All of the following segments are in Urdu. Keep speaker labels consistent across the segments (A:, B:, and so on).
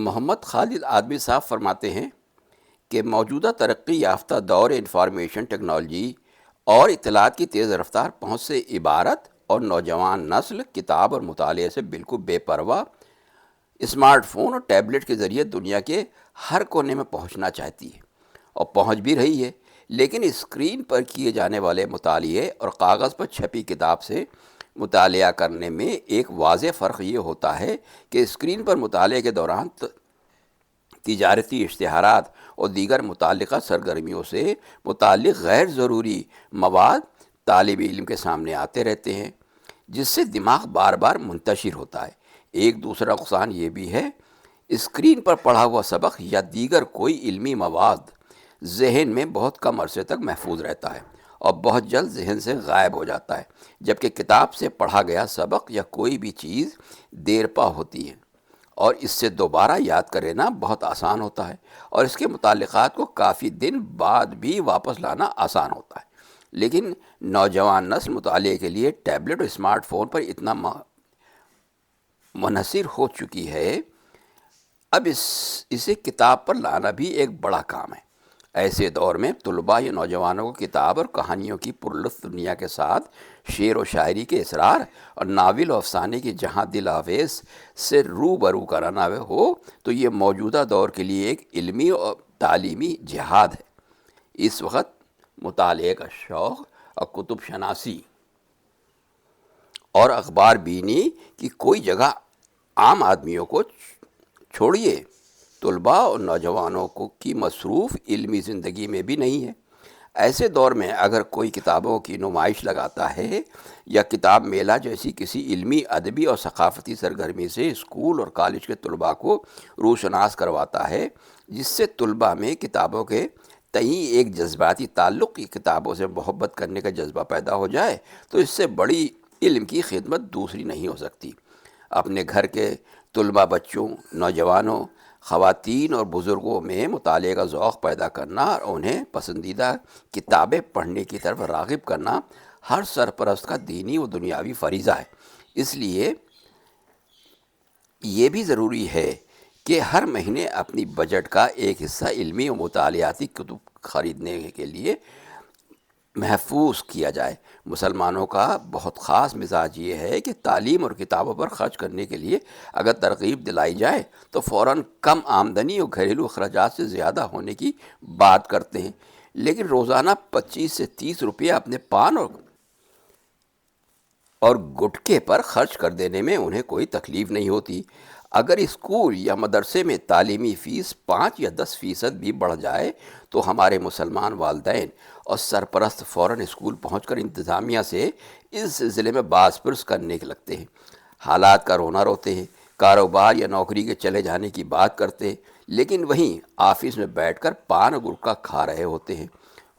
A: محمد خالد آدمی صاحب فرماتے ہیں کہ موجودہ ترقی یافتہ دور انفارمیشن ٹیکنالوجی اور اطلاعات کی تیز رفتار پہنچ سے عبارت اور نوجوان نسل کتاب اور مطالعے سے بالکل بے پرواہ اسمارٹ فون اور ٹیبلٹ کے ذریعے دنیا کے ہر کونے میں پہنچنا چاہتی ہے اور پہنچ بھی رہی ہے، لیکن اسکرین پر کیے جانے والے مطالعے اور کاغذ پر چھپی کتاب سے مطالعہ کرنے میں ایک واضح فرق یہ ہوتا ہے کہ اسکرین پر مطالعے کے دوران تجارتی اشتہارات اور دیگر متعلقہ سرگرمیوں سے متعلق غیر ضروری مواد طالب علم کے سامنے آتے رہتے ہیں، جس سے دماغ بار بار منتشر ہوتا ہے۔ ایک دوسرا نقصان یہ بھی ہے، اسکرین پر پڑھا ہوا سبق یا دیگر کوئی علمی مواد ذہن میں بہت کم عرصے تک محفوظ رہتا ہے اور بہت جلد ذہن سے غائب ہو جاتا ہے، جبکہ کتاب سے پڑھا گیا سبق یا کوئی بھی چیز دیر پا ہوتی ہے اور اس سے دوبارہ یاد کر لینا بہت آسان ہوتا ہے، اور اس کے متعلقات کو کافی دن بعد بھی واپس لانا آسان ہوتا ہے۔ لیکن نوجوان نسل مطالعے کے لیے ٹیبلٹ اور اسمارٹ فون پر اتنا منحصر ہو چکی ہے، اب اسے کتاب پر لانا بھی ایک بڑا کام ہے۔ ایسے دور میں طلباء یا نوجوانوں کو کتاب اور کہانیوں کی پرلطف دنیا کے ساتھ شعر و شاعری کے اسرار اور ناول و افسانے کی جہاں دل آویز سے روبرو کرانا ہو تو یہ موجودہ دور کے لیے ایک علمی اور تعلیمی جہاد ہے۔ اس وقت مطالعے کا شوق اور کتب شناسی اور اخبار بینی کی کوئی جگہ عام آدمیوں کو چھوڑیے، طلباء اور نوجوانوں کی مصروف علمی زندگی میں بھی نہیں ہے۔ ایسے دور میں اگر کوئی کتابوں کی نمائش لگاتا ہے یا کتاب میلہ جیسی کسی علمی ادبی اور ثقافتی سرگرمی سے اسکول اور کالج کے طلباء کو روشناس کرواتا ہے، جس سے طلباء میں کتابوں کے تئیں ایک جذباتی تعلق کی کتابوں سے محبت کرنے کا جذبہ پیدا ہو جائے، تو اس سے بڑی علم کی خدمت دوسری نہیں ہو سکتی۔ اپنے گھر کے طلباء، بچوں، نوجوانوں، خواتین اور بزرگوں میں مطالعے کا ذوق پیدا کرنا اور انہیں پسندیدہ کتابیں پڑھنے کی طرف راغب کرنا ہر سرپرست کا دینی و دنیاوی فریضہ ہے۔ اس لیے یہ بھی ضروری ہے کہ ہر مہینے اپنی بجٹ کا ایک حصہ علمی و مطالعاتی کتب خریدنے کے لیے محفوظ کیا جائے۔ مسلمانوں کا بہت خاص مزاج یہ ہے کہ تعلیم اور کتابوں پر خرچ کرنے کے لیے اگر ترغیب دلائی جائے تو فوراً کم آمدنی اور گھریلو اخراجات سے زیادہ ہونے کی بات کرتے ہیں، لیکن روزانہ 25 سے 30 روپیہ اپنے پان اور گٹکے پر خرچ کر دینے میں انہیں کوئی تکلیف نہیں ہوتی۔ اگر اسکول یا مدرسے میں تعلیمی فیس 5 یا 10% بھی بڑھ جائے تو ہمارے مسلمان والدین اور سرپرست فوراً اسکول پہنچ کر انتظامیہ سے اس سلسلے میں باز پرس کرنے لگتے ہیں، حالات کا رونا روتے ہیں، کاروبار یا نوکری کے چلے جانے کی بات کرتے ہیں، لیکن وہیں آفس میں بیٹھ کر پان اور گٹکا کھا رہے ہوتے ہیں،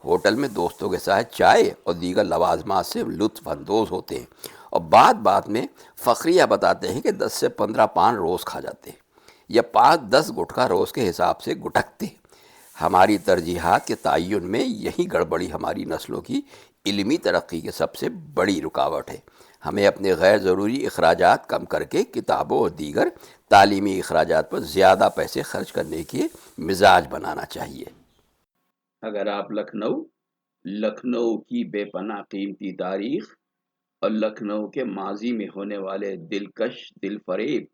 A: ہوٹل میں دوستوں کے ساتھ چائے اور دیگر لوازمات سے لطف اندوز ہوتے ہیں، اور بات میں فخریہ بتاتے ہیں کہ 10 سے 15 پان روز کھا جاتے ہیں یا 5-10 گٹکا روز کے حساب سے گٹکتے ہیں۔ ہماری ترجیحات کے تعین میں یہی گڑبڑی ہماری نسلوں کی علمی ترقی کی سب سے بڑی رکاوٹ ہے۔ ہمیں اپنے غیر ضروری اخراجات کم کر کے کتابوں اور دیگر تعلیمی اخراجات پر زیادہ پیسے خرچ کرنے کے مزاج بنانا چاہیے۔
B: اگر آپ لکھنؤ کی بے پناہ قیمتی تاریخ اور لکھنؤ کے ماضی میں ہونے والے دلکش، دل فریب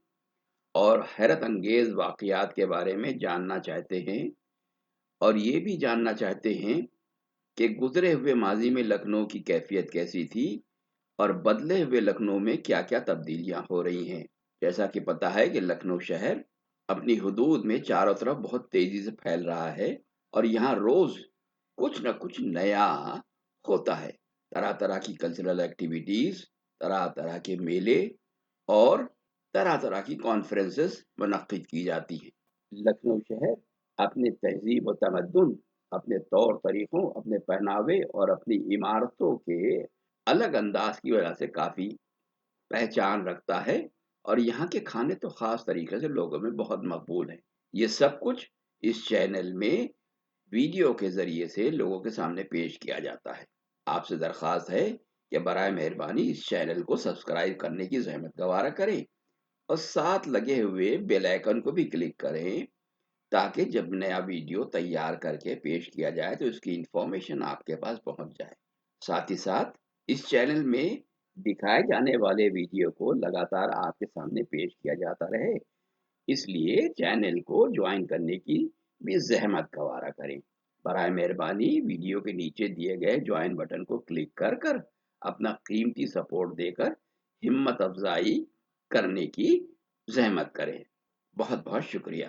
B: اور حیرت انگیز واقعات کے بارے میں جاننا چاہتے ہیں، اور یہ بھی جاننا چاہتے ہیں کہ گزرے ہوئے ماضی میں لکھنؤ کی کیفیت کیسی تھی اور بدلے ہوئے لکھنؤ میں کیا کیا تبدیلیاں ہو رہی ہیں۔ جیسا کہ پتہ ہے کہ لکھنؤ شہر اپنی حدود میں چاروں طرف بہت تیزی سے پھیل رہا ہے اور یہاں روز کچھ نہ کچھ نیا ہوتا ہے۔ طرح طرح کی کلچرل ایکٹیویٹیز، طرح طرح کے میلے اور طرح طرح کی کانفرنسز منعقد کی جاتی ہیں۔ لکھنؤ شہر اپنے تہذیب و تمدن، اپنے طور طریقوں، اپنے پہناوے اور اپنی عمارتوں کے الگ انداز کی وجہ سے کافی پہچان رکھتا ہے، اور یہاں کے کھانے تو خاص طریقے سے لوگوں میں بہت مقبول ہیں۔ یہ سب کچھ اس چینل میں ویڈیو کے ذریعے سے لوگوں کے سامنے پیش کیا جاتا ہے۔ آپ سے درخواست ہے کہ برائے مہربانی اس چینل کو سبسکرائب کرنے کی زحمت گوارا کریں اور ساتھ لگے ہوئے بیل آئیکن کو بھی کلک کریں تاکہ جب نیا ویڈیو تیار کر کے پیش کیا جائے تو اس کی انفارمیشن آپ کے پاس پہنچ جائے۔ ساتھ ہی ساتھ اس چینل میں دکھائے جانے والے ویڈیو کو لگاتار آپ کے سامنے پیش کیا جاتا رہے، اس لیے چینل کو جوائن کرنے کی بھی زحمت گوارا کریں۔ برائے مہربانی ویڈیو کے نیچے دیے گئے جوائن بٹن کو کلک کر کر اپنا قیمتی سپورٹ دے کر ہمت افزائی کرنے کی زحمت کریں۔ بہت بہت شکریہ۔